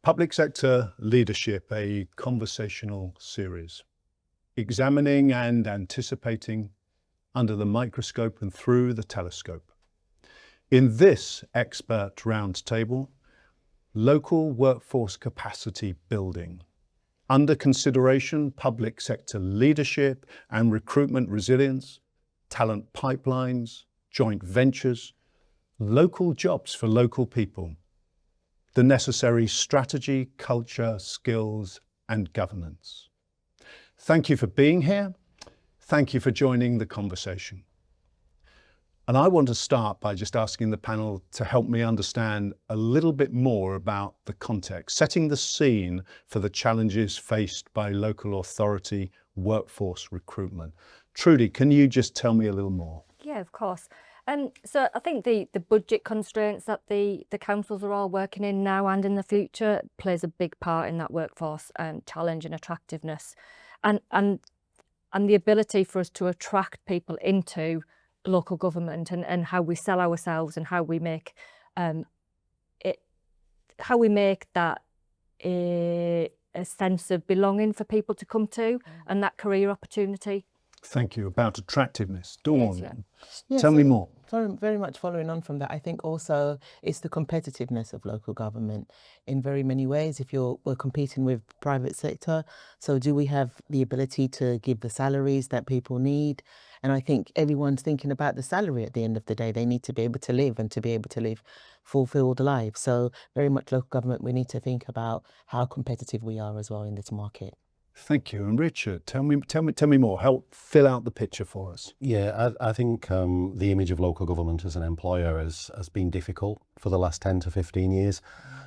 Public Sector Leadership, a conversational series, examining and anticipating under the microscope and through the telescope. In this expert roundtable, local workforce capacity building. Under consideration, public sector leadership and recruitment resilience, talent pipelines, joint ventures, local jobs for local people, the necessary strategy, culture, skills, and governance. Thank you for being here. Thank you for joining the conversation. And I want to start by just asking the panel to help me understand a little bit more about the context, setting the scene for the challenges faced by local authority workforce recruitment. Trudy, can you just tell me a little more? Yeah, of course. So I think the budget constraints that the councils are all working in now and in the future plays a big part in that workforce challenge and attractiveness, and the ability for us to attract people into local government and how we sell ourselves and how we make that a sense of belonging for people to come to and that career opportunity. Thank you. About attractiveness. Dawn, Yes, yeah. tell me more. Very much following on from that, I think also it's the competitiveness of local government in very many ways. If we're competing with private sector, so do we have the ability to give the salaries that people need? And I think everyone's thinking about the salary at the end of the day. They need to be able to live and to be able to live fulfilled lives. So very much local government, we need to think about how competitive we are as well in this market. Thank you. And Richard, tell me more. Help fill out the picture for us. Yeah, I think the image of local government as an employer has been difficult for the last 10 to 15 years.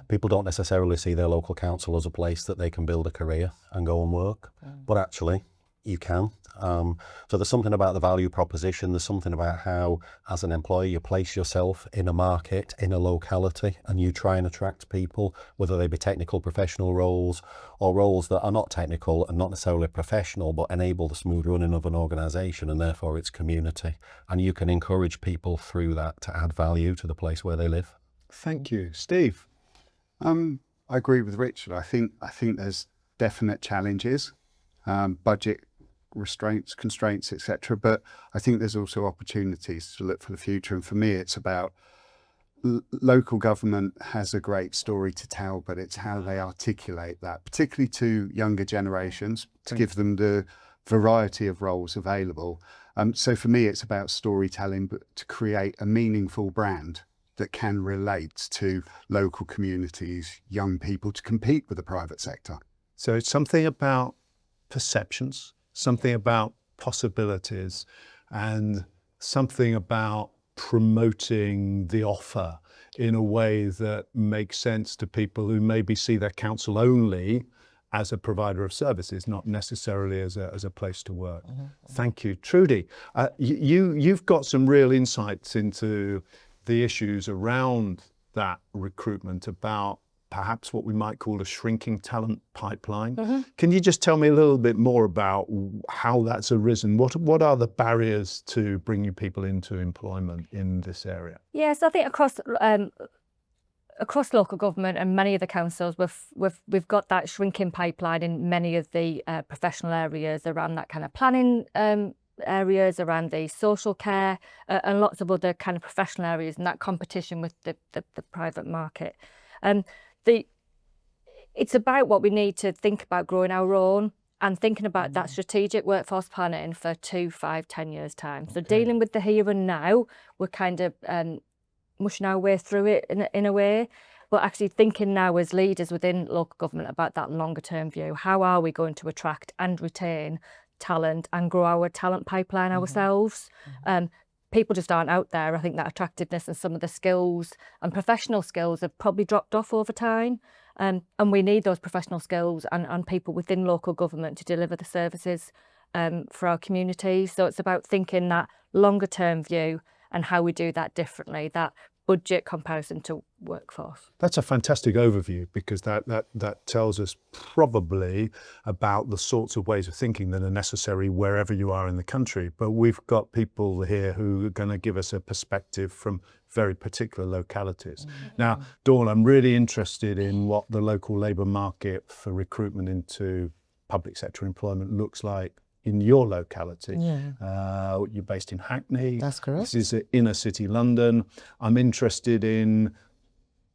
People don't necessarily see their local council as a place that they can build a career and go and work, but actually you can. So there's something about the value proposition, there's something about how, as an employer, you place yourself in a market, in a locality, and you try and attract people, whether they be technical professional roles or roles that are not technical and not necessarily professional, but enable the smooth running of an organisation and therefore its community. And you can encourage people through that to add value to the place where they live. Thank you. Steve? I agree with Richard. I think there's definite challenges, budget constraints, etc. But I think there's also opportunities to look for the future. And for me, it's about local government has a great story to tell, but it's how they articulate that, particularly to younger generations, to give them the variety of roles available. So for me, it's about storytelling, but to create a meaningful brand that can relate to local communities, young people, to compete with the private sector. So it's something about perceptions, something about possibilities, and something about promoting the offer in a way that makes sense to people who maybe see their council only as a provider of services, not necessarily as a place to work. Thank you. Trudy, you've got some real insights into the issues around that recruitment, about perhaps what we might call a shrinking talent pipeline. Can you just tell me a little bit more about how that's arisen? What are the barriers to bringing people into employment in this area? Yes, I think across local government and many of the councils, we've got that shrinking pipeline in many of the professional areas around that kind of planning areas, around the social care and lots of other kind of professional areas, and that competition with the private market. It's about what we need to think about growing our own and thinking about that strategic workforce planning for 2, 5, 10 years time. So dealing with the here and now, we're kind of mushing our way through it in a way, but actually thinking now as leaders within local government about that longer term view. How are we going to attract and retain talent and grow our talent pipeline ourselves? People just aren't out there. I think that attractiveness and some of the skills and professional skills have probably dropped off over time. And we need those professional skills and people within local government to deliver the services for our communities. So it's about thinking that longer term view and how we do that differently, that budget comparison to workforce. That's a fantastic overview, because that tells us probably about the sorts of ways of thinking that are necessary wherever you are in the country. But we've got people here who are going to give us a perspective from very particular localities. Now, Dawn, I'm really interested in what the local labour market for recruitment into public sector employment looks like in your locality. You're based in Hackney. That's correct. This is inner city London. I'm interested in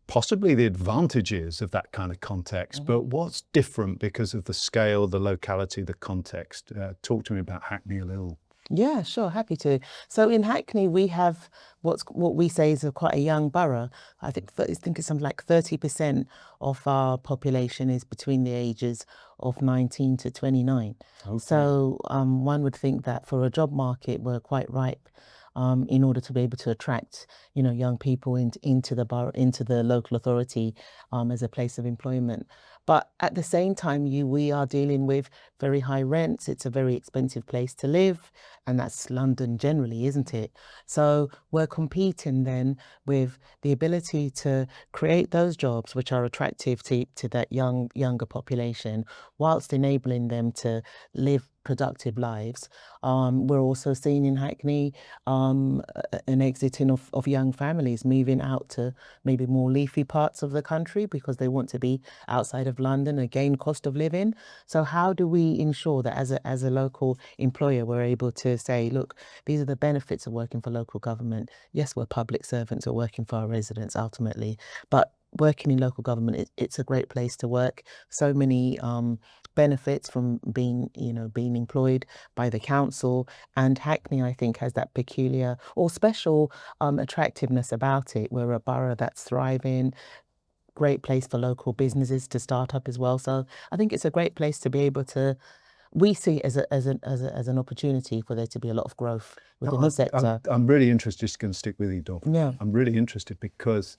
possibly the advantages of that kind of context, but what's different because of the scale, the locality, the context? Talk to me about Hackney a little. Yeah, sure, happy to. So in Hackney, we have what we say is quite a young borough. I think it's something like 30% of our population is between the ages of 19 to 29. Okay. So one would think that for a job market, we're quite ripe in order to be able to attract, young people into the borough, into the local authority as a place of employment. But at the same time, we are dealing with very high rents. It's a very expensive place to live, and that's London generally, isn't it? So we're competing then with the ability to create those jobs which are attractive to that younger population, whilst enabling them to live productive lives. We're also seeing in Hackney an exiting of young families moving out to maybe more leafy parts of the country because they want to be outside of London, again, cost of living. So how do we ensure that as a local employer, we're able to say, look, these are the benefits of working for local government. Yes, we're public servants, we're working for our residents ultimately, but working in local government, it's a great place to work. So many benefits from being employed by the council, and Hackney, I think, has that peculiar or special attractiveness about it. We're a borough that's thriving, great place for local businesses to start up as well. So I think it's a great place to be able to. We see it as an opportunity for there to be a lot of growth within the sector. I'm really interested. Just going to stick with you, Dawn. Yeah. I'm really interested because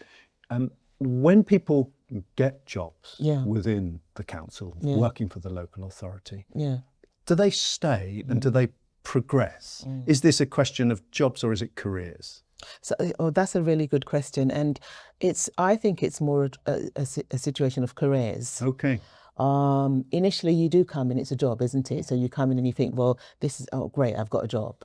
when people get jobs within the council, working for the local authority, do they stay and do they progress? Is this a question of jobs or is it careers? So, that's a really good question, and I think it's more a situation of careers. Okay. Initially, you do come in, it's a job, isn't it? So you come in and you think, well, this is, oh, great, I've got a job.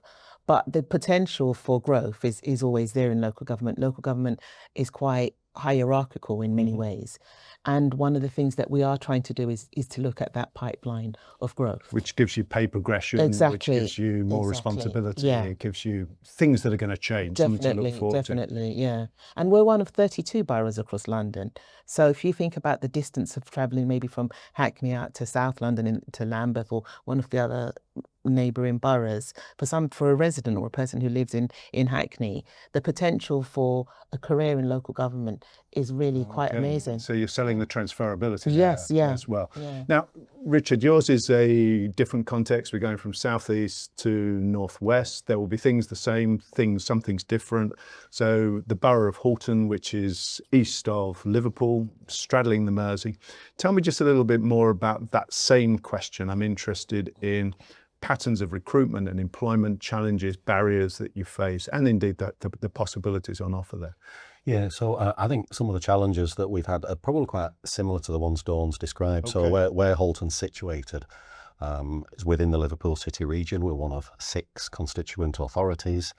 But the potential for growth is always there in local government. Local government is quite hierarchical in many ways. And one of the things that we are trying to do is to look at that pipeline of growth. Which gives you pay progression, which gives you more responsibility. Yeah. It gives you things that are going to change, something to look forward Definitely, yeah. And we're one of 32 boroughs across London. So if you think about the distance of travelling maybe from Hackney out to South London and to Lambeth or one of the other neighbouring boroughs, for a resident or a person who lives in Hackney, the potential for a career in local government is really quite amazing. So you're selling the transferability as well. Yeah. Now, Richard, yours is a different context. We're going from southeast to northwest. There will be things the same, some things different. So the borough of Halton, which is east of Liverpool, straddling the Mersey. Tell me just a little bit more about that same question. I'm interested in patterns of recruitment and employment, challenges, barriers that you face, and indeed the possibilities on offer there. Yeah, so I think some of the challenges that we've had are probably quite similar to the ones Dawn's described. Okay. So where Halton's situated is within the Liverpool City region. We're one of 6 constituent authorities.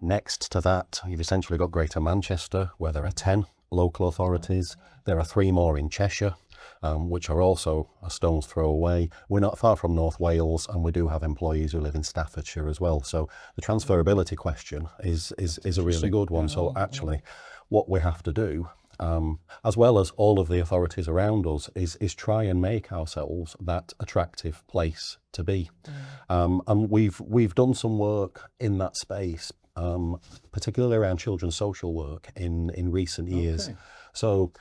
Next to that, you've essentially got Greater Manchester, where there are 10 local authorities. There are 3 more in Cheshire, which are also a stone's throw away. We're not far from North Wales, and we do have employees who live in Staffordshire as well. So the transferability question is a really good one. So actually, what we have to do, as well as all of the authorities around us, is try and make ourselves that attractive place to be. And we've done some work in that space, particularly around children's social work in recent years. Okay. So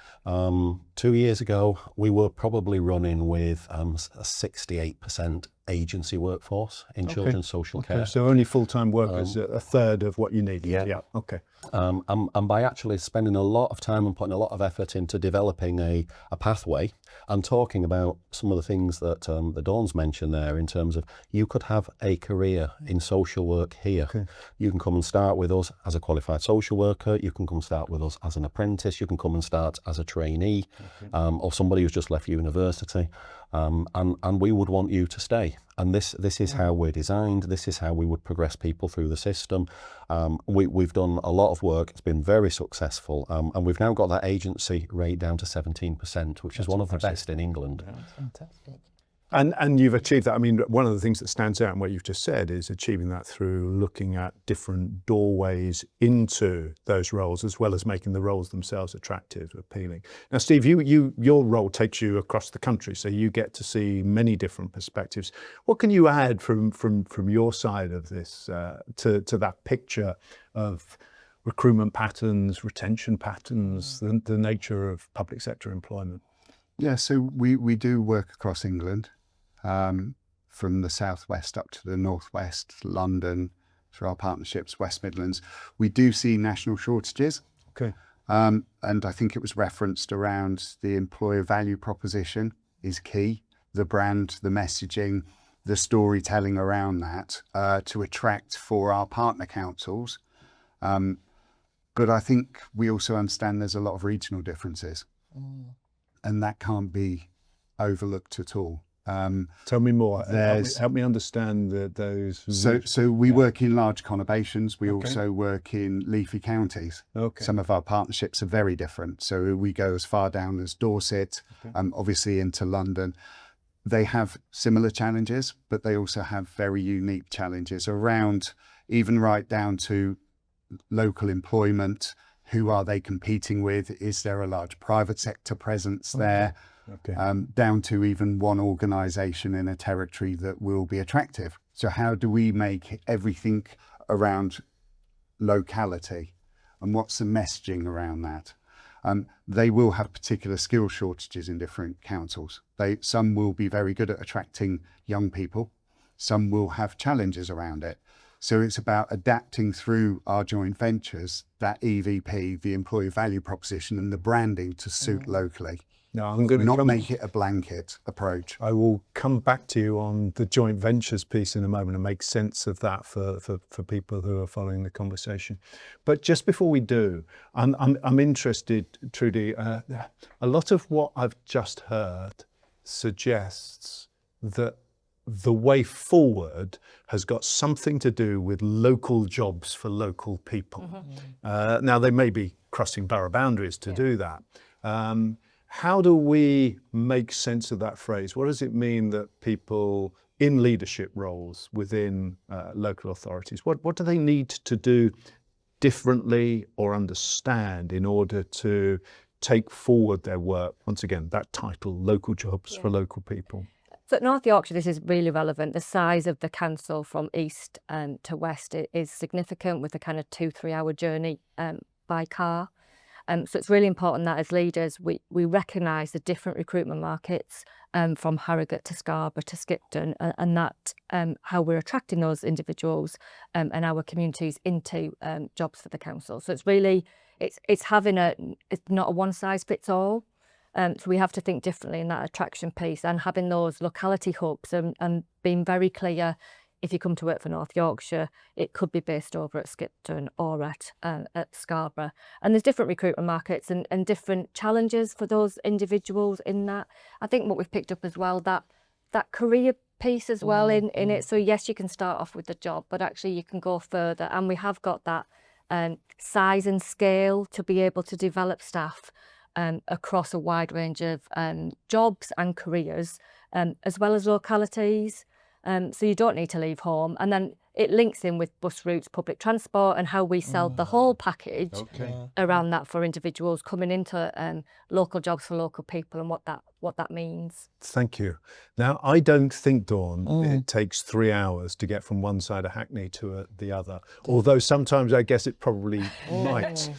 2 years ago, we were probably running with a 68% agency workforce in children's social care. So only full-time workers, a third of what you need. Yeah. Okay. And by actually spending a lot of time and putting a lot of effort into developing a pathway and talking about some of the things that the Dawn's mentioned there, in terms of you could have a career in social work here. Okay. You can come and start with us as a qualified social worker. You can come start with us as an apprentice. You can come and start as a trainee, or somebody who's just left university. And we would want you to stay. And this is how we're designed. This is how we would progress people through the system. We've done a lot of work. It's been very successful. And we've now got that agency rate down to 17%, which is one of the best in England. That's fantastic. And you've achieved that. I mean, one of the things that stands out in what you've just said is achieving that through looking at different doorways into those roles, as well as making the roles themselves attractive, appealing. Now, Steve, your role takes you across the country, so you get to see many different perspectives. What can you add from your side of this to that picture of recruitment patterns, retention patterns, the nature of public sector employment? Yeah, so we do work across England. From the southwest up to the northwest, London, through our partnerships, West Midlands. We do see national shortages. Okay. And I think it was referenced around the employer value proposition is key. The brand, the messaging, the storytelling around that to attract for our partner councils. But I think we also understand there's a lot of regional differences. And that can't be overlooked at all. Tell me more. Help me understand those. So we work in large conurbations. We also work in leafy counties. Okay. Some of our partnerships are very different. So we go as far down as Dorset, obviously into London. They have similar challenges, but they also have very unique challenges around, even right down to local employment. Who are they competing with? Is there a large private sector presence there? Okay. Down to even one organisation in a territory that will be attractive. So how do we make everything around locality, and what's the messaging around that? They will have particular skill shortages in different councils. Some will be very good at attracting young people. Some will have challenges around it. So it's about adapting through our joint ventures, that EVP, the employee value proposition, and the branding to suit locally. No, I'm going to not make it a blanket approach. I will come back to you on the joint ventures piece in a moment and make sense of that for people who are following the conversation. But just before we do, I'm interested, Trudy. A lot of what I've just heard suggests that the way forward has got something to do with local jobs for local people. Now, they may be crossing borough boundaries to do that. How do we make sense of that phrase? What does it mean that people in leadership roles within local authorities, what do they need to do differently or understand in order to take forward their work? Once again, that title, local jobs for local people. So at North Yorkshire, this is really relevant. The size of the council from east to west is significant, with a kind of 2-3 hour journey by car. So it's really important that as leaders, we recognise the different recruitment markets from Harrogate to Scarborough to Skipton, and that how we're attracting those individuals and our communities into jobs for the council. So it's really, it's not a one size fits all. So we have to think differently in that attraction piece, and having those locality hubs and being very clear. If you come to work for North Yorkshire, it could be based over at Skipton or at Scarborough. And there's different recruitment markets and different challenges for those individuals in that. I think what we've picked up as well, that career piece as well in it. So yes, you can start off with the job, but actually you can go further. And we have got that size and scale to be able to develop staff across a wide range of jobs and careers, as well as localities. So you don't need to leave home. And then it links in with bus routes, public transport, and how we sell the whole package around that for individuals coming into local jobs for local people, and what that means. Thank you. Now, I don't think, Dawn, it takes 3 hours to get from one side of Hackney to the other, although sometimes I guess it probably might.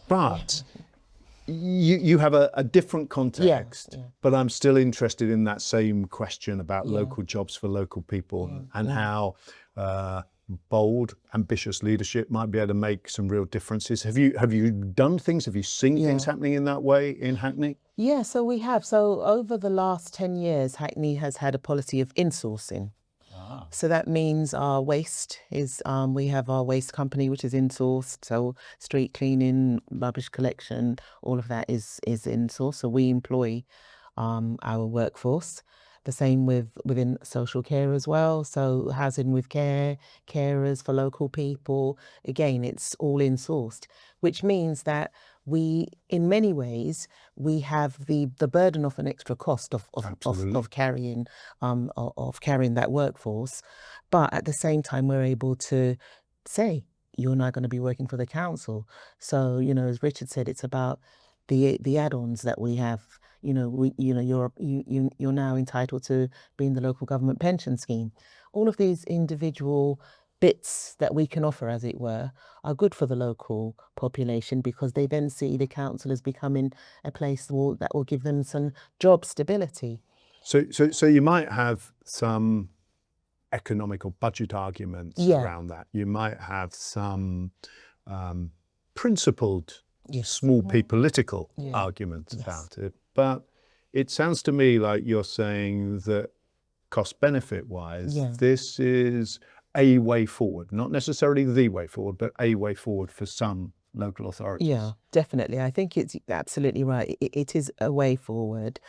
But you have a different context, yeah. but I'm still interested in that same question about Yeah. local jobs for local people and how bold, ambitious leadership might be able to make some real differences. Have you done things? Have you seen things happening in that way in Hackney? Yeah, so we have. So over the last 10 years, Hackney has had a policy of insourcing. So that means our waste is, we have our waste company, which is insourced. So street cleaning, rubbish collection, all of that is insourced. So we employ our workforce. The same within social care as well. So housing with care, carers for local people. Again, it's all insourced, which means that we, in many ways, we have the burden of an extra cost of carrying that workforce, but at the same time we're able to say you're not going to be working for the council. So as Richard said, it's about the add-ons that we have. You're now entitled to be in the local government pension scheme. All of these individual bits that we can offer, as it were, are good for the local population because they then see the council as becoming a place that will give them some job stability. So you might have some economic or budget arguments around that. You might have some principled, small p political arguments about it. But it sounds to me like you're saying that cost benefit wise, this is a way forward, not necessarily the way forward, but a way forward for some local authorities. Yeah, definitely. I think it's absolutely right. It is a way forward.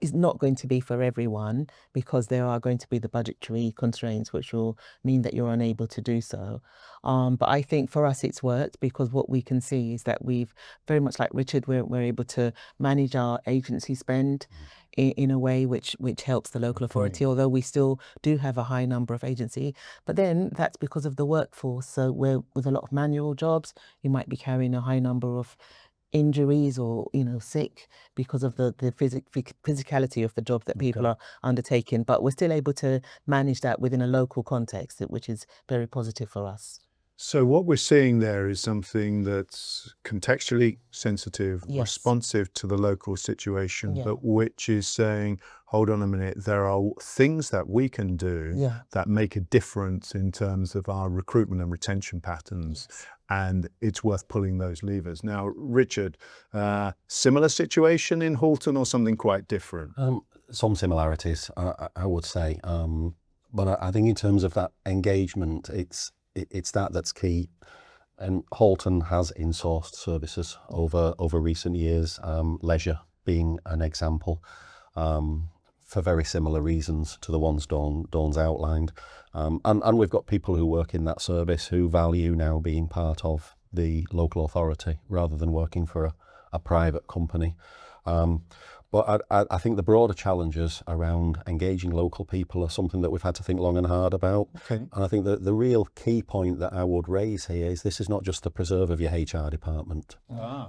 It's not going to be for everyone because there are going to be the budgetary constraints, which will mean that you're unable to do so. But I think for us it's worked because what we can see is that we've, very much like Richard, we're able to manage our agency spend in a way which helps the local authority, although we still do have a high number of agency. But then that's because of the workforce. So with a lot of manual jobs, you might be carrying a high number of injuries or sick because of the physicality of the job that people are undertaking. But we're still able to manage that within a local context, which is very positive for us. So what we're seeing there is something that's contextually sensitive, responsive to the local situation, but which is saying, hold on a minute, there are things that we can do that make a difference in terms of our recruitment and retention patterns. And it's worth pulling those levers. Now, Richard, similar situation in Halton or something quite different? Some similarities, I would say. But I think in terms of that engagement, it's that's key. And Halton has insourced services over recent years, leisure being an example, for very similar reasons to the ones Dawn's outlined. And we've got people who work in that service who value now being part of the local authority rather than working for a private company. But I think the broader challenges around engaging local people are something that we've had to think long and hard about. And I think that the real key point that I would raise here is this is not just the preserve of your HR department,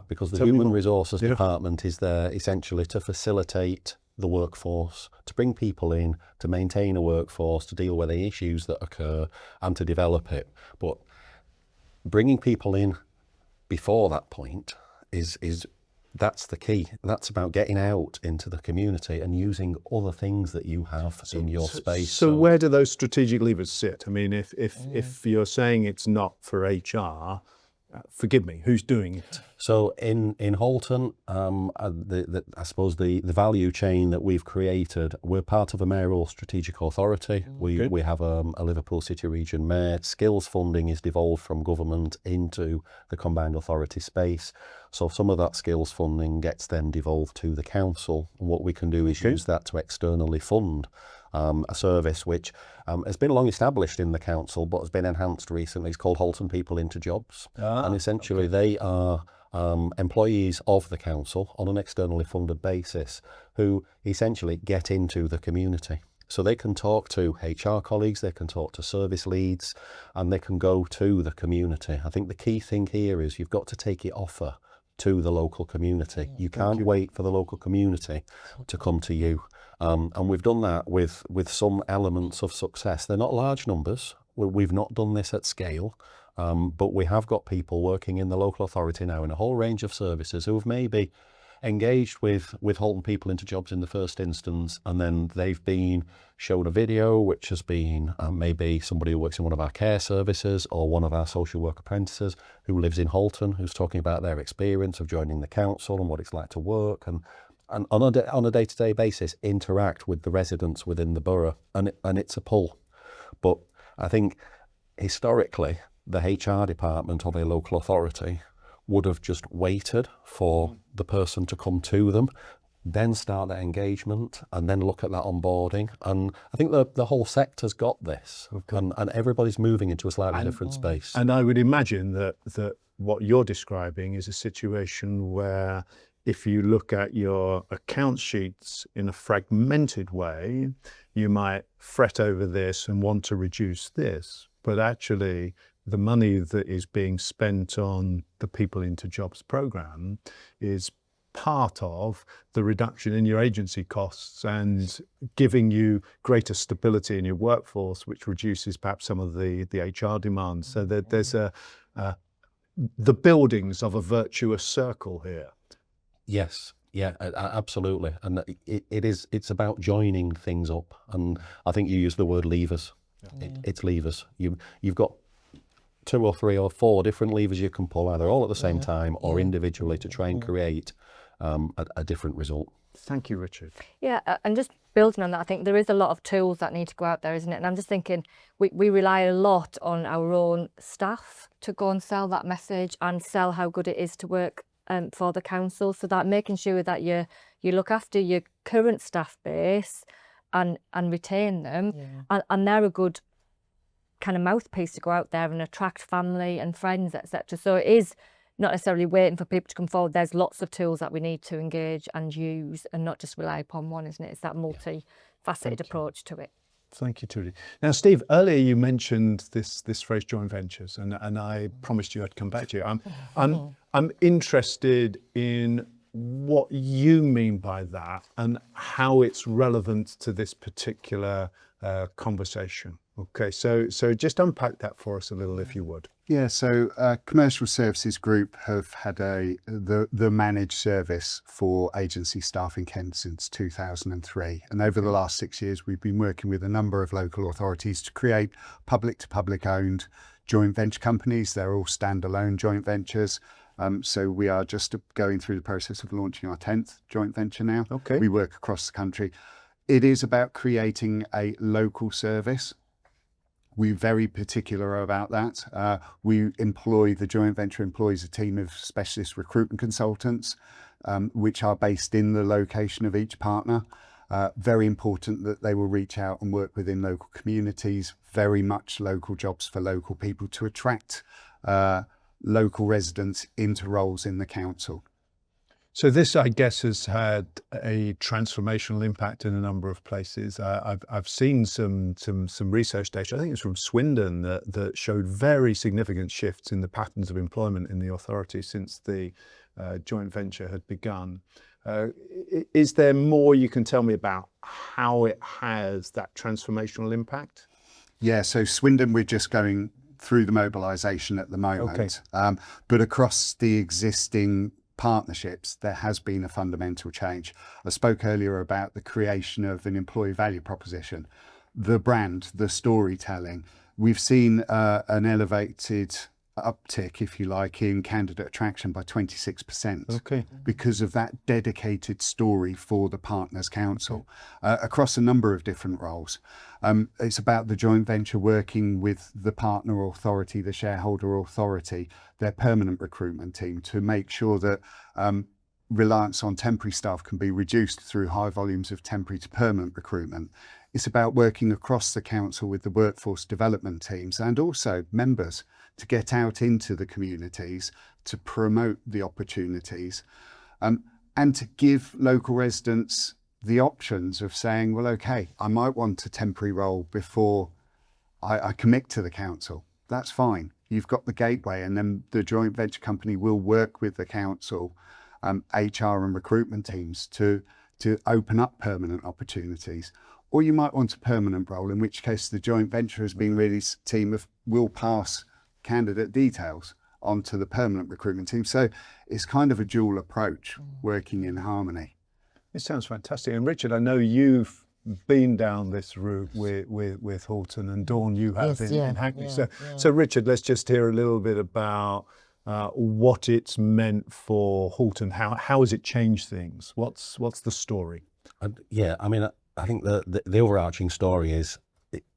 because the human resources department is there essentially to facilitate the workforce, to bring people in, to maintain a workforce, to deal with the issues that occur and to develop it. But bringing people in before that point that's the key. That's about getting out into the community and using other things that you have in your space. So where do those strategic levers sit? I mean, if you're saying it's not for HR, forgive me, who's doing it? So in Halton, I suppose the value chain that we've created, we're part of a mayoral strategic authority. We have a Liverpool City Region mayor. Skills funding is devolved from government into the combined authority space. So some of that skills funding gets then devolved to the council. And what we can do is use that to externally fund a service which has been long established in the council but has been enhanced recently. It's called Halton People into Jobs. And essentially they are employees of the council on an externally funded basis who essentially get into the community. So they can talk to HR colleagues, they can talk to service leads, and they can go to the community. I think the key thing here is you've got to take your offer to the local community. You can't wait for the local community to come to you. And we've done that with some elements of success. They're not large numbers. We've not done this at scale, but we have got people working in the local authority now in a whole range of services who have maybe engaged with Halton people into jobs in the first instance, and then they've been shown a video which has been maybe somebody who works in one of our care services or one of our social work apprentices who lives in Halton, who's talking about their experience of joining the council and what it's like to work, and on a day-to-day basis interact with the residents within the borough, and it's a pull. But I think historically the HR department of a local authority would have just waited for the person to come to them, then start that engagement, and then look at that onboarding. And I think the whole sector's got this, and everybody's moving into a slightly different space. And I would imagine that what you're describing is a situation where if you look at your account sheets in a fragmented way, you might fret over this and want to reduce this, but actually the money that is being spent on the People into Jobs programme is part of the reduction in your agency costs and giving you greater stability in your workforce, which reduces perhaps some of the HR demands. So that there's the buildings of a virtuous circle here. Yes, yeah, absolutely. And it's about joining things up. And I think you used the word levers. It's levers. You've got 2 or 3 or 4 different levers you can pull, either all at the same time or individually, to try and create a different result. Thank you, Richard. Yeah, and just building on that, I think there is a lot of tools that need to go out there, isn't it? And I'm just thinking we rely a lot on our own staff to go and sell that message and sell how good it is to work for the council. So that making sure that you look after your current staff base and retain them, and they're a good kind of mouthpiece to go out there and attract family and friends, etc. So it is not necessarily waiting for people to come forward. There's lots of tools that we need to engage and use, and not just rely upon one, isn't it? It's that multi-faceted approach to it. Thank you, Trudy. Now, Steve, earlier you mentioned this phrase joint ventures, and I promised you I'd come back to you. I'm interested in what you mean by that and how it's relevant to this particular conversation. Okay, so just unpack that for us a little, if you would. Yeah, so Commercial Services Group have had the managed service for agency staff in Kent since 2003. And over the last 6 years, we've been working with a number of local authorities to create public-to-public owned joint venture companies. They're all standalone joint ventures. So we are just going through the process of launching our 10th joint venture now. Okay. We work across the country. It is about creating a local service. We're very particular about that. The joint venture employs a team of specialist recruitment consultants, which are based in the location of each partner. Very important that they will reach out and work within local communities, very much local jobs for local people, to attract local residents into roles in the council. So this, I guess, has had a transformational impact in a number of places. I've seen some research data, I think it's from Swindon, that showed very significant shifts in the patterns of employment in the authority since the joint venture had begun. Is there more you can tell me about how it has that transformational impact? Yeah, so Swindon, we're just going through the mobilisation at the moment. Okay. But across the existing partnerships, there has been a fundamental change. I spoke earlier about the creation of an employee value proposition, the brand, the storytelling. We've seen an elevated uptick, if you like, in candidate attraction by 26%. Okay. Because of that dedicated story for the Partners Council across a number of different roles. It's about the joint venture working with the partner authority, the shareholder authority, their permanent recruitment team, to make sure that reliance on temporary staff can be reduced through high volumes of temporary to permanent recruitment. It's about working across the council with the workforce development teams and also members to get out into the communities, to promote the opportunities, and to give local residents the options of saying, well, okay, I might want a temporary role before I commit to the council. That's fine. You've got the gateway, and then the joint venture company will work with the council, HR and recruitment teams to open up permanent opportunities. Or you might want a permanent role, in which case the joint venture has been really team of will pass candidate details onto the permanent recruitment team. So it's kind of a dual approach, working in harmony. It sounds fantastic. And Richard, I know you've been down this route with Halton, and Dawn, you have in Hackney. So Richard, let's just hear a little bit about what it's meant for Halton. How has it changed things? What's the story? Yeah, I mean, I think the overarching story is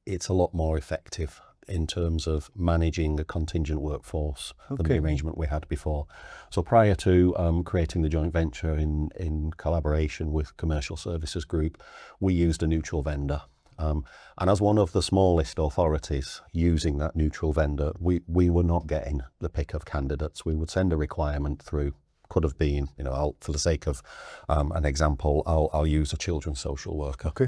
it's a lot more effective in terms of managing a contingent workforce than the arrangement we had before. So prior to creating the joint venture in collaboration with Commercial Services Group, we used a neutral vendor. And as one of the smallest authorities using that neutral vendor, we were not getting the pick of candidates. We would send a requirement through. Could have been, for the sake of an example, I'll use a children's social worker. Okay.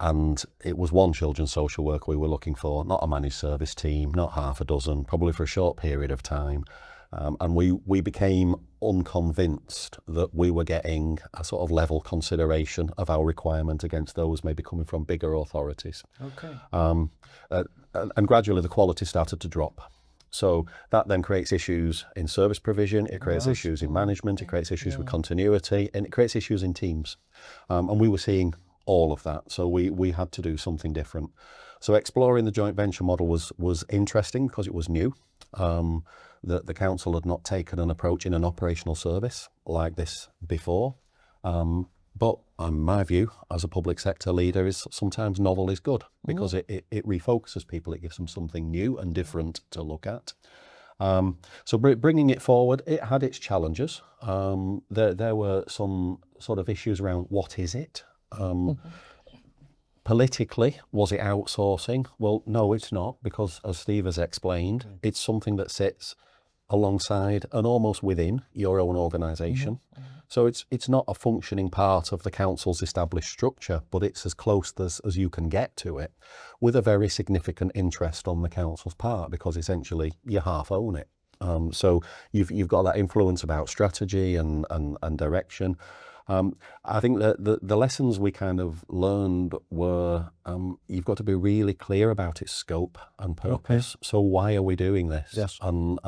And it was one children's social worker we were looking for, not a managed service team, not half a dozen, probably for a short period of time. And we became unconvinced that we were getting a sort of level consideration of our requirement against those maybe coming from bigger authorities. Okay. And gradually the quality started to drop. So that then creates issues in service provision, it creates issues in management, it creates issues with continuity, and it creates issues in teams. And we were seeing all of that, so we had to do something different. So exploring the joint venture model was interesting because it was new. The council had not taken an approach in an operational service like this before. But my view as a public sector leader is sometimes novel is good because it refocuses people, it gives them something new and different to look at. So bringing it forward, it had its challenges. There were some sort of issues around what is it? Politically, was it outsourcing? Well, no, it's not, because as Steve has explained, it's something that sits alongside and almost within your own organisation. So it's not a functioning part of the council's established structure, but it's as close as you can get to it, with a very significant interest on the council's part, because essentially you half own it. So you've got that influence about strategy and direction. I think that the lessons we kind of learned were you've got to be really clear about its scope and purpose. So why are we doing this? Yes. And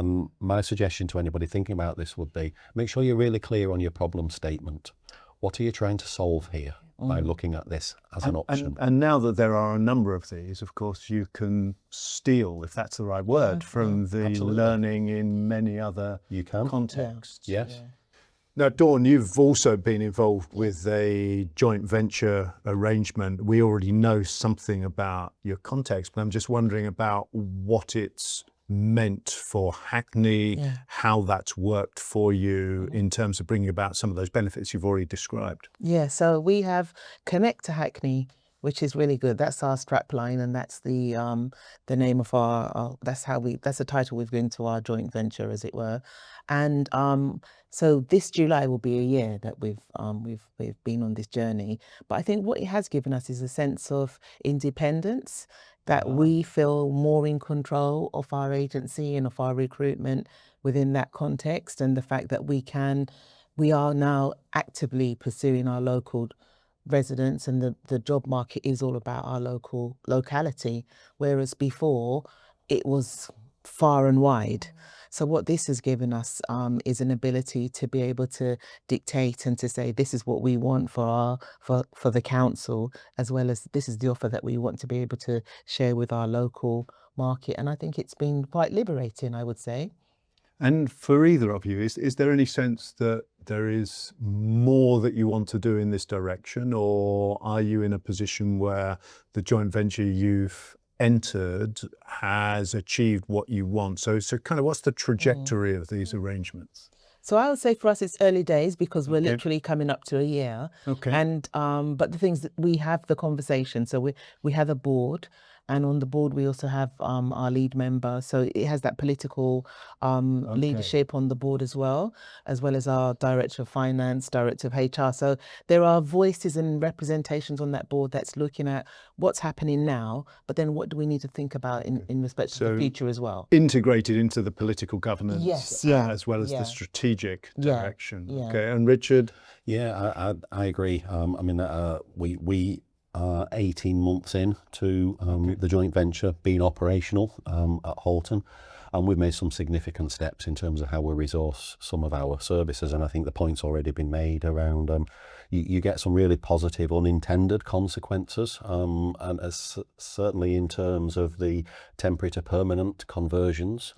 my suggestion to anybody thinking about this would be, make sure you're really clear on your problem statement. What are you trying to solve here by looking at this as an option? And now that there are a number of these, of course, you can steal, if that's the right word, from the learning in many other contexts. Yes. Now, Dawn, you've also been involved with a joint venture arrangement. We already know something about your context, but I'm just wondering about what it's meant for Hackney, how that's worked for you in terms of bringing about some of those benefits you've already described. Yeah, so we have Connect to Hackney, which is really good. That's our strapline, and that's the name of our that's the title we've given to our joint venture, as it were. And so this July will be a year that we've been on this journey. But I think what it has given us is a sense of independence, that we feel more in control of our agency and of our recruitment within that context, and the fact that we are now actively pursuing our local residents, and the job market is all about our locality, whereas before it was far and wide. So what this has given us is an ability to be able to dictate and to say, this is what we want for the council, as well as this is the offer that we want to be able to share with our local market. And I think it's been quite liberating, I would say. And for either of you, is there any sense that there is more that you want to do in this direction, or are you in a position where the joint venture you've entered has achieved what you want? So kind of what's the trajectory of these arrangements? So I would say for us it's early days, because we're literally coming up to a year. Okay. And but the things that we have the conversation. So we have a board, and on the board we also have our lead member. So it has that political leadership on the board as well as our director of finance, director of HR. So there are voices and representations on that board that's looking at what's happening now, but then what do we need to think about in respect to the future as well. Integrated into the political governance, as well as the strategic direction. Okay, and Richard? Yeah, I agree. I mean, we are 18 months in to the joint venture being operational at Halton. And we've made some significant steps in terms of how we resource some of our services. And I think the point's already been made around you get some really positive unintended consequences. And certainly in terms of the temporary to permanent conversions.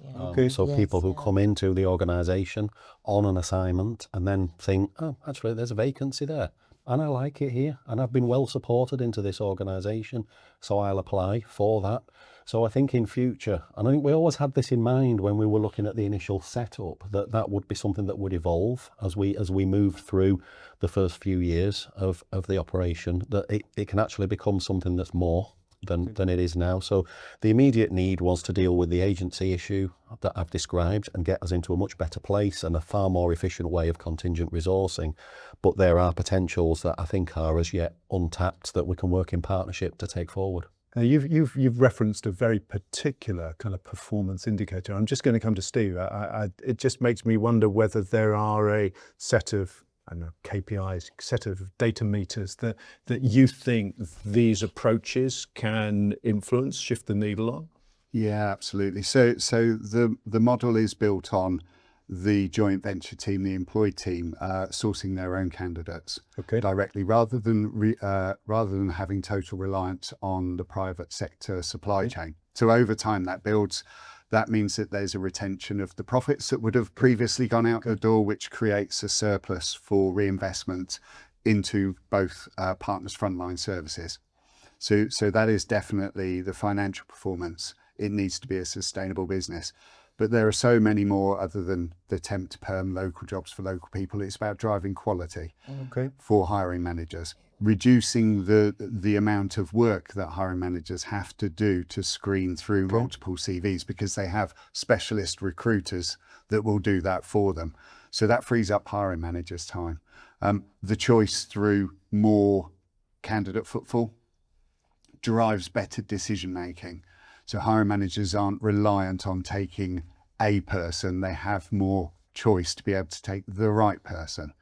So people who come into the organisation on an assignment and then think, oh, actually, there's a vacancy there. And I like it here, and I've been well supported into this organisation, so I'll apply for that. So I think in future, and I think we always had this in mind when we were looking at the initial setup, that that would be something that would evolve as we moved through the first few years of the operation, that it can actually become something that's more than it is now. So the immediate need was to deal with the agency issue that I've described and get us into a much better place and a far more efficient way of contingent resourcing. But there are potentials that I think are as yet untapped that we can work in partnership to take forward. Now you've referenced a very particular kind of performance indicator. I'm just going to come to Steve. It just makes me wonder whether there are a set of KPIs, set of data meters that you think these approaches can influence, shift the needle on? Yeah, absolutely. So the model is built on the joint venture team, the employed team, sourcing their own candidates directly, rather than having total reliance on the private sector supply chain. So over time, that means that there's a retention of the profits that would have previously gone out the door, which creates a surplus for reinvestment into both partners' frontline services. So that is definitely the financial performance. It needs to be a sustainable business. But there are so many more other than the temp to perm local jobs for local people. It's about driving quality for hiring managers, reducing the amount of work that hiring managers have to do to screen through multiple CVs, because they have specialist recruiters that will do that for them. So that frees up hiring managers' time. The choice through more candidate footfall drives better decision making. So hiring managers aren't reliant on taking a person, they have more choice to be able to take the right person.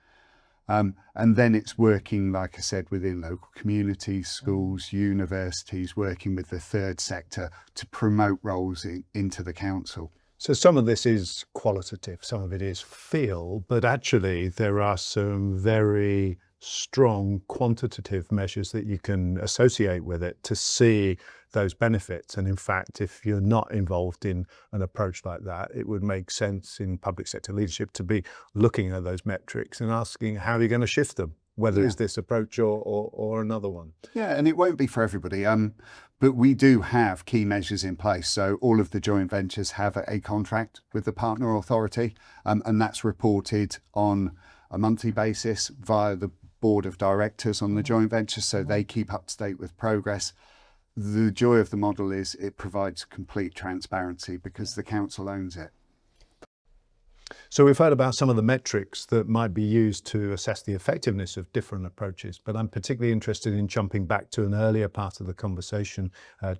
And then it's working, like I said, within local communities, schools, universities, working with the third sector to promote roles into the council. So some of this is qualitative, some of it is feel, but actually there are some very strong quantitative measures that you can associate with it to see those benefits. And in fact, if you're not involved in an approach like that, it would make sense in public sector leadership to be looking at those metrics and asking how you're going to shift them, whether it's this approach or another one. Yeah, and it won't be for everybody. But we do have key measures in place. So all of the joint ventures have a contract with the partner authority, and that's reported on a monthly basis via the board of directors on the joint venture, so they keep up to date with progress. The joy of the model is it provides complete transparency because the council owns it. So we've heard about some of the metrics that might be used to assess the effectiveness of different approaches, but I'm particularly interested in jumping back to an earlier part of the conversation,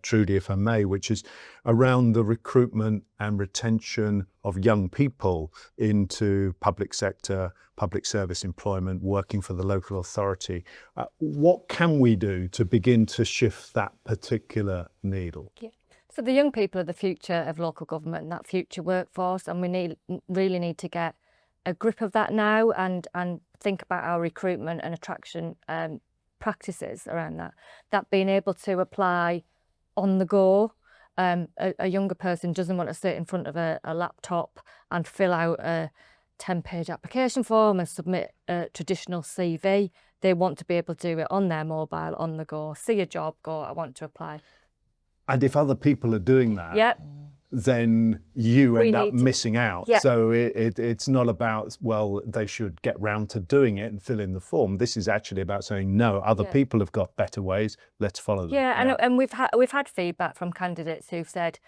Trudy, if I may, which is around the recruitment and retention of young people into public sector, public service employment, working for the local authority. What can we do to begin to shift that particular needle? Yeah. So the young people are the future of local government and that future workforce, and we really need to get a grip of that now and think about our recruitment and attraction practices around that. That being able to apply on the go. A younger person doesn't want to sit in front of a laptop and fill out a 10-page application form and submit a traditional CV. They want to be able to do it on their mobile, on the go, see a job, go, I want to apply. And if other people are doing that, then you end up missing out. So it's not about, well, they should get round to doing it and fill in the form. This is actually about saying, no, other people have got better ways, let's follow them. Yeah, and we've had feedback from candidates who've said,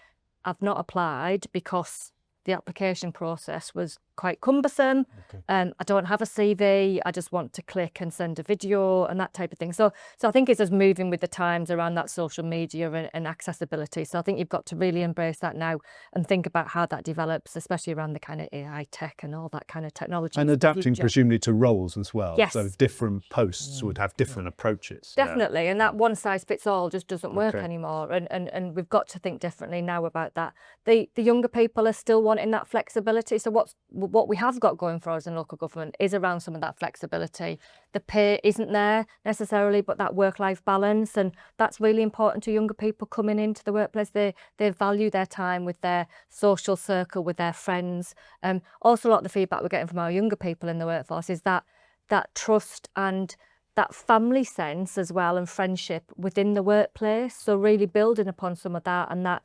I've not applied because the application process was quite cumbersome. I don't have a CV. I just want to click and send a video and that type of thing. So I think it's just moving with the times around that social media and accessibility. So I think you've got to really embrace that now and think about how that develops, especially around the kind of AI tech and all that kind of technology. And adapting presumably to roles as well. Yes. So different posts would have different approaches. Definitely, and that one size fits all just doesn't work anymore, and we've got to think differently now about that. The younger people are still wanting that flexibility. So what we have got going for us in local government is around some of that flexibility. The pay isn't there necessarily, but that work-life balance, and that's really important to younger people coming into the workplace. They value their time with their social circle, with their friends. Also, a lot of the feedback we're getting from our younger people in the workforce is that trust and that family sense as well, and friendship within the workplace. So really building upon some of that, and that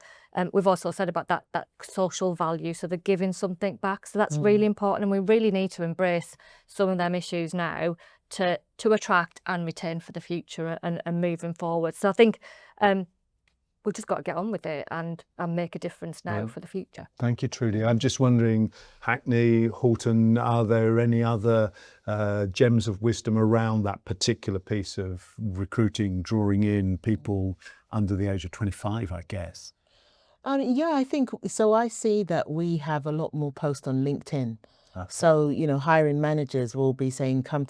we've also said about that social value, so they're giving something back. So that's really important, and we really need to embrace some of them issues now to attract and retain for the future and moving forward. So I think we've just got to get on with it and make a difference now for the future. Thank you, Trudy. I'm just wondering, Hackney, Halton, are there any other gems of wisdom around that particular piece of recruiting, drawing in people under the age of 25, I guess? Yeah, I think so. I see that we have a lot more posts on LinkedIn. So, hiring managers will be saying, come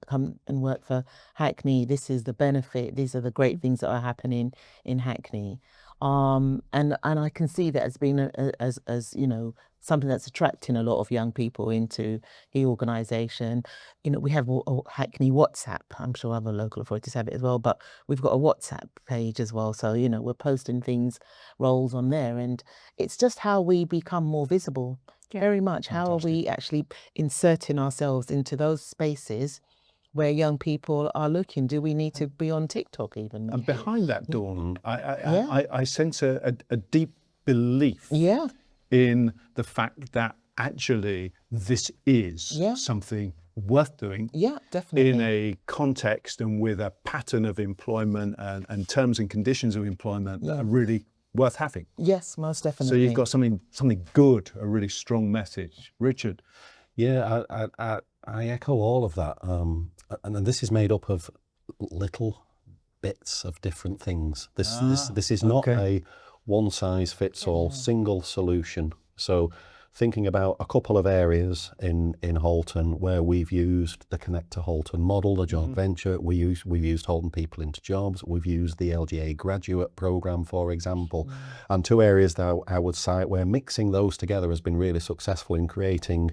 and work for Hackney. This is the benefit. These are the great things that are happening in Hackney. And I can see that as being as something that's attracting a lot of young people into the organisation. We have a Hackney WhatsApp. I'm sure other local authorities have it as well, but we've got a WhatsApp page as well. So, we're posting roles on there, and it's just how we become more visible. Very much. How are we actually inserting ourselves into those spaces where young people are looking? Do we need to be on TikTok even? And behind that, Dawn, I sense a deep belief in the fact that actually this is something worth doing definitely. in a context and with a pattern of employment and terms and conditions of employment that are really worth having. Yes, most definitely. So you've got something good, a really strong message. Richard? Yeah, I echo all of that. And this is made up of little bits of different things. This is not a one size fits all single solution. So thinking about a couple of areas in Halton where we've used the Connect to Halton model, the joint venture. We've used Halton People into Jobs. We've used the LGA graduate programme, for example. And two areas that I would cite where mixing those together has been really successful in creating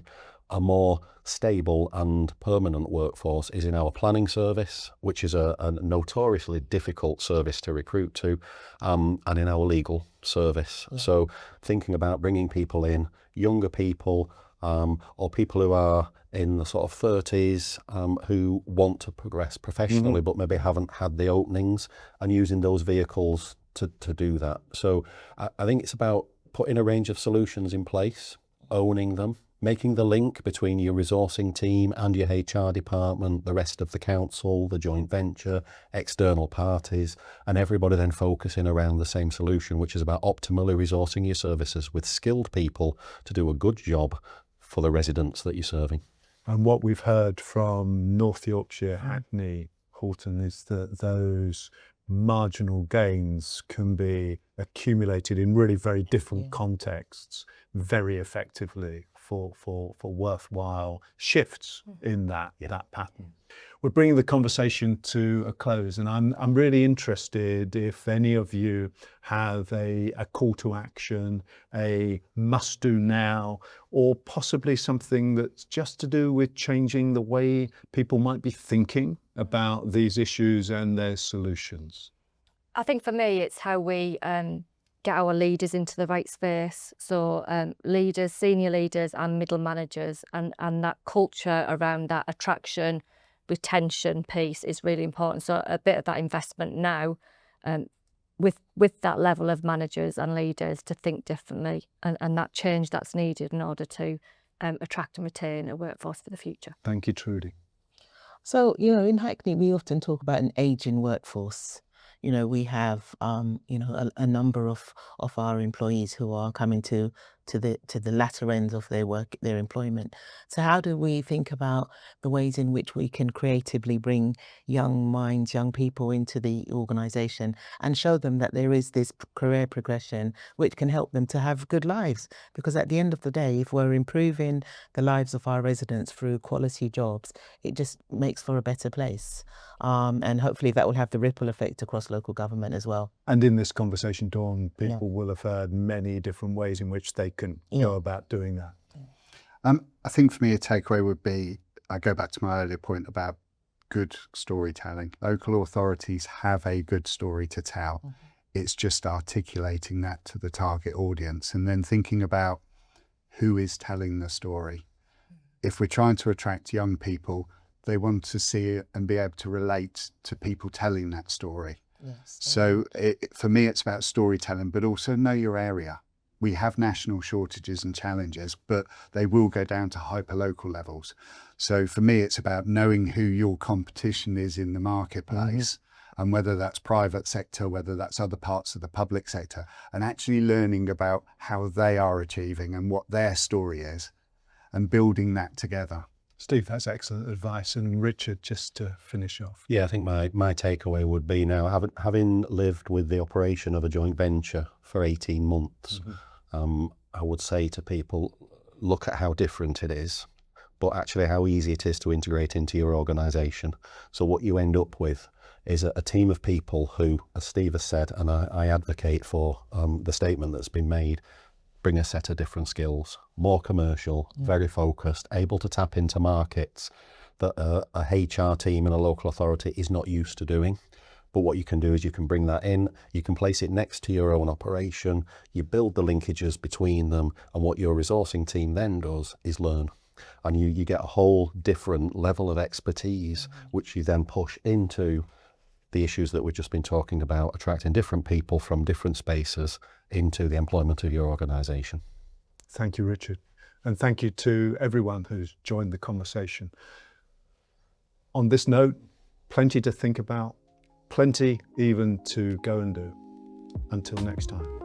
a more stable and permanent workforce is in our planning service, which is a notoriously difficult service to recruit to, and in our legal service. So thinking about bringing people in, younger people, or people who are in the sort of 30s who want to progress professionally but maybe haven't had the openings, and using those vehicles to do that. So I think it's about putting a range of solutions in place, owning them, making the link between your resourcing team and your HR department, the rest of the council, the joint venture, external parties, and everybody then focusing around the same solution, which is about optimally resourcing your services with skilled people to do a good job for the residents that you're serving. And what we've heard from North Yorkshire, Hackney, Halton, is that those marginal gains can be accumulated in really very different contexts very effectively for worthwhile shifts in that pattern. We're bringing the conversation to a close, and I'm really interested if any of you have a call to action, a must do now, or possibly something that's just to do with changing the way people might be thinking about these issues and their solutions. I think for me, it's how we get our leaders into the right space. So leaders, senior leaders and middle managers, and that culture around that attraction, retention piece is really important. So a bit of that investment now with that level of managers and leaders to think differently, and that change that's needed in order to attract and retain a workforce for the future. Thank you, Trudy. So, in Hackney, we often talk about an ageing workforce. We have, a number of our employees who are coming to to the latter end of their work, their employment. So how do we think about the ways in which we can creatively bring young minds, young people into the organisation and show them that there is this career progression which can help them to have good lives? Because at the end of the day, if we're improving the lives of our residents through quality jobs, it just makes for a better place. And hopefully that will have the ripple effect across local government as well. And in this conversation, Dawn, people will have heard many different ways in which they can go about doing that. I think for me a takeaway would be, I go back to my earlier point about good storytelling. Local authorities have a good story to tell. It's just articulating that to the target audience and then thinking about who is telling the story. If we're trying to attract young people, they want to see it and be able to relate to people telling that story. Yes. So for me, it's about storytelling, but also know your area. We have national shortages and challenges, but they will go down to hyper-local levels. So for me, it's about knowing who your competition is in the marketplace, and whether that's private sector, whether that's other parts of the public sector, and actually learning about how they are achieving and what their story is, and building that together. Steve, that's excellent advice. And Richard, just to finish off. Yeah, I think my takeaway would be now, having lived with the operation of a joint venture for 18 months, I would say to people, look at how different it is, but actually how easy it is to integrate into your organisation. So what you end up with is a team of people who, as Steve has said, and I advocate for the statement that's been made, bring a set of different skills, more commercial, very focused, able to tap into markets that a HR team in a local authority is not used to doing. But what you can do is you can bring that in, you can place it next to your own operation, you build the linkages between them, and what your resourcing team then does is learn. And you get a whole different level of expertise, which you then push into the issues that we've just been talking about, attracting different people from different spaces into the employment of your organisation. Thank you, Richard. And thank you to everyone who's joined the conversation. On this note, plenty to think about, plenty even to go and do. Until next time.